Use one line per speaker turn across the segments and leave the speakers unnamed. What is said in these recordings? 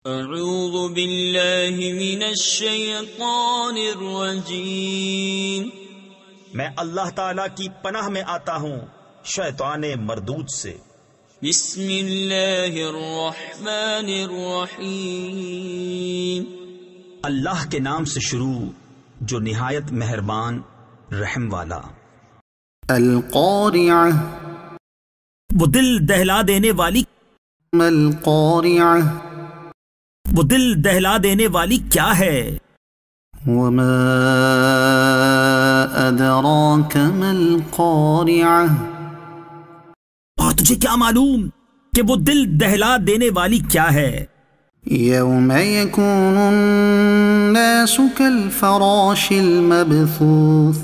اعوذ باللہ من الشیطان الرجیم،
میں اللہ تعالی کی پناہ میں آتا ہوں شیطان مردود سے۔
بسم اللہ الرحمن الرحیم،
اللہ کے نام سے شروع جو نہایت مہربان رحم والا۔
القارعہ،
وہ دل دہلا دینے والی،
ما القارعہ،
وہ دل دہلا دینے والی کیا ہے؟
وما ادراک ما القارعہ،
اور تجھے کیا معلوم کہ وہ دل دہلا دینے والی کیا ہے؟
یوم یکون الناس کالفراش المبثوث،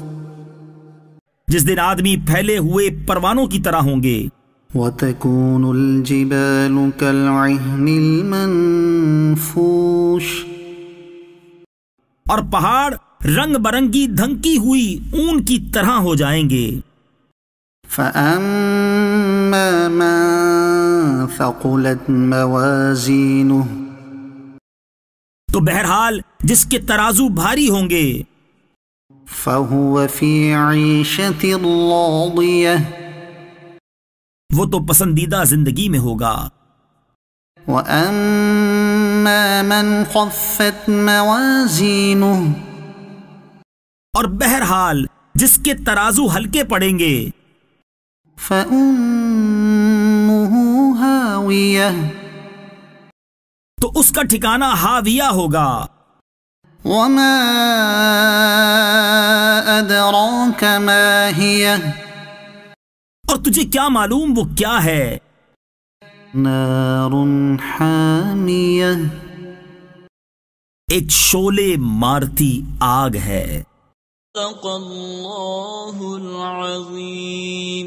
جس دن آدمی پھیلے ہوئے پروانوں کی طرح ہوں گے۔
وتكون الجبال كالعهن المنفوش،
اور پہاڑ رنگ برنگی دھنکی ہوئی اون کی طرح ہو جائیں گے۔
فأما من ثقلت موازینه،
تو بہرحال جس کے ترازو بھاری ہوں گے،
فهو في عيشة راضية،
وہ تو پسندیدہ زندگی میں ہوگا۔
وَأَمَّا مَنْ خَفَّتْ مَوَازِينُهُ،
اور بہرحال جس کے ترازو ہلکے پڑیں گے،
فَأُمُّهُ هَاوِيَةٌ،
تو اس کا ٹھکانہ ہاویہ ہوگا۔
وَمَا أَدْرَاكَ مَا هِيَهْ،
اور تجھے کیا معلوم وہ کیا ہے؟
نار حامیہ،
ایک شعلے مارتی آگ ہے۔
صدق اللہ العظیم۔